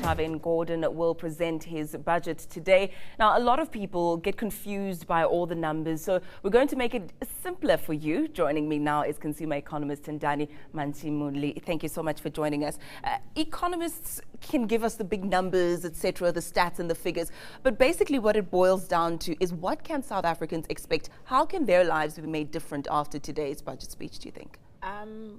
Pravin Gordhan will present his budget today. Now, a lot of people get confused by all the numbers, so we're going to make it simpler for you. Joining me now is consumer economist Tendani Mantshimuli. Thank you so much for joining us. Economists can give us the big numbers, etc., the stats and the figures, but basically what it boils down to is what can South Africans expect? How can their lives be made different after today's budget speech, do you think?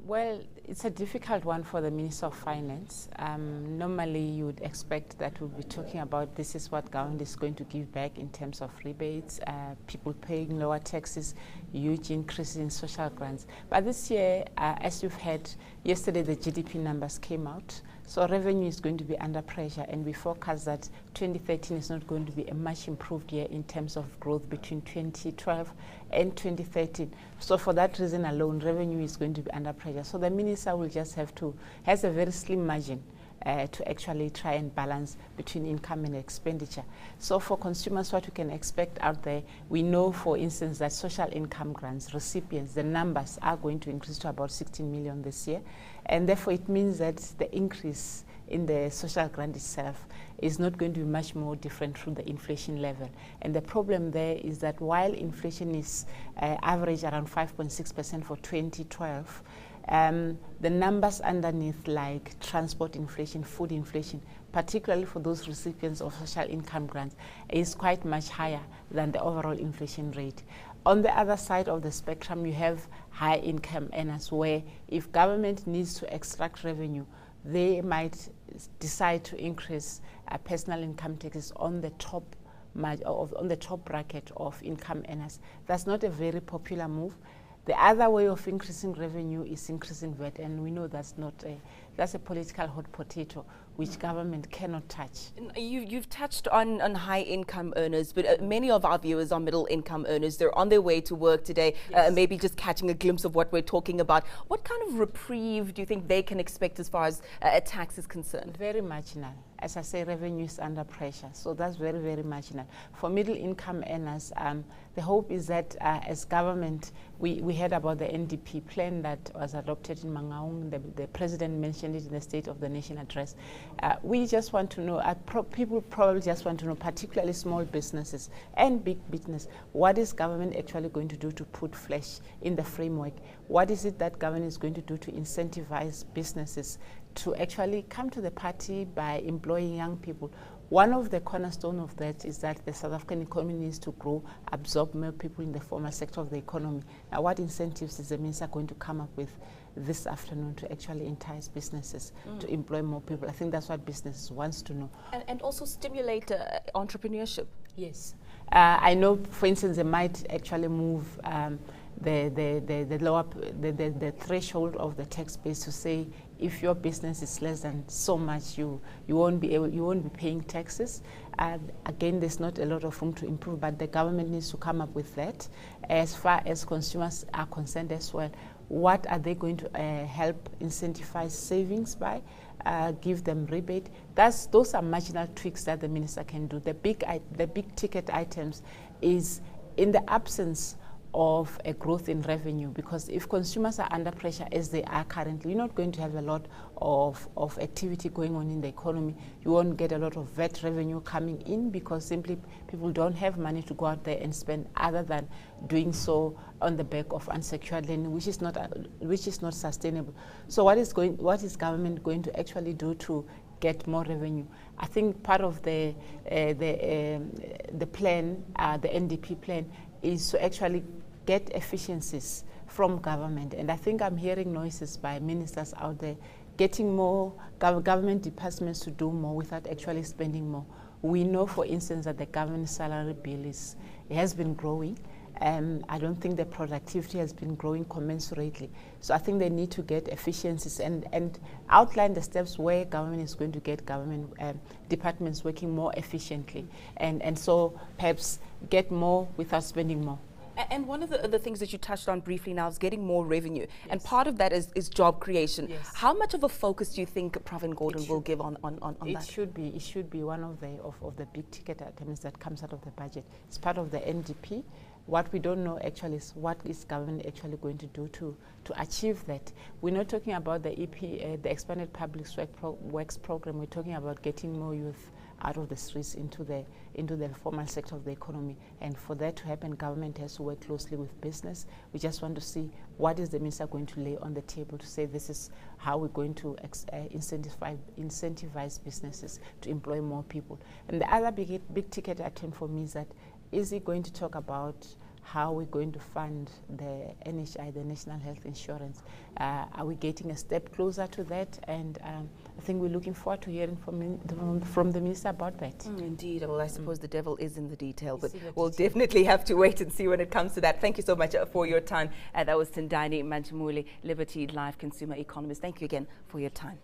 Well, it's a difficult one for the Minister of Finance. Normally, you would expect that we'll be talking about this is what government is going to give back in terms of rebates, people paying lower taxes, huge increases in social grants. But this year, as you've heard, yesterday the GDP numbers came out. So revenue is going to be under pressure, and we forecast that 2013 is not going to be a much improved year in terms of growth between 2012 and 2013. So for that reason alone, revenue is going to be under pressure. So the minister will just has a very slim margin to actually try and balance between income and expenditure. So for consumers, what we can expect out there, we know, for instance, that social income grants recipients, the numbers are going to increase to about 16 million this year. And therefore, it means that the increase in the social grant itself is not going to be much more different from the inflation level. And the problem there is that while inflation is average around 5.6% for 2012, the numbers underneath, like transport inflation, food inflation, particularly for those recipients of social income grants, is quite much higher than the overall inflation rate. On the other side of the spectrum, you have high income earners, where if government needs to extract revenue, they might decide to increase personal income taxes on the top bracket of income earners. That's not a very popular move. The other way of increasing revenue is increasing VAT, and we know that's a political hot potato which government cannot touch. You've touched on high income earners, but many of our viewers are middle income earners. They're on their way to work today, yes. Maybe just catching a glimpse of what we're talking about. What kind of reprieve do you think they can expect as far as tax is concerned? Very marginal. As I say, revenue is under pressure, so that's very, very marginal. For middle income earners, the hope is that as government, we heard about the NDP plan that was adopted in Mangaung. The president mentioned it in the State of the Nation address. We just want to know, people probably just want to know, particularly small businesses and big business, what is government actually going to do to put flesh in the framework? What is it that government is going to do to incentivize businesses to actually come to the party by employing young people? One of the cornerstones of that is that the South African economy needs to grow, absorb more people in the formal sector of the economy. Now, what incentives is the minister going to come up with this afternoon to actually entice businesses to employ more people? I think that's what business wants to know. And also stimulate entrepreneurship. Yes. I know, for instance, they might actually move the threshold of the tax base to say if your business is less than so much, you won't be paying taxes. Again, there's not a lot of room to improve, but the government needs to come up with that. As far as consumers are concerned as well, what are they going to help incentivize savings by? Give them rebate. Those are marginal tweaks that the minister can do. The big ticket items is in the absence of a growth in revenue, because if consumers are under pressure as they are currently, you're not going to have a lot of activity going on in the economy. You won't get a lot of VAT revenue coming in because simply people don't have money to go out there and spend, other than doing so on the back of unsecured lending, which is not sustainable. So what is government going to actually do to get more revenue? I think part of the plan, the NDP plan, is to actually get efficiencies from government. And I think I'm hearing noises by ministers out there, getting more government departments to do more without actually spending more. We know, for instance, that the government salary bill has been growing. I don't think the productivity has been growing commensurately. So I think they need to get efficiencies and outline the steps where government is going to get government departments working more efficiently. And so perhaps get more without spending more. And one of the things that you touched on briefly now is getting more revenue. Yes. And part of that is job creation. Yes. How much of a focus do you think Pravin Gordhan will give on that? It should be one of the big ticket items that comes out of the budget. It's part of the NDP. What we don't know actually is what is government actually going to do to achieve that. We're not talking about the the expanded public works program. We're talking about getting more youth out of the streets into the formal sector of the economy. And for that to happen, government has to work closely with business. We just want to see what is the minister going to lay on the table to say this is how we're going to incentivize businesses to employ more people. And the other big ticket item for me is he going to talk about how we're going to fund the NHI, the National Health Insurance? Are we getting a step closer to that? And I think we're looking forward to hearing from the minister about that. Indeed. Well, I suppose the devil is in the detail, but we'll definitely have to wait and see when it comes to that. Thank you so much for your time. That was Tendani Mantshimuli, Liberty Live consumer economist. Thank you again for your time.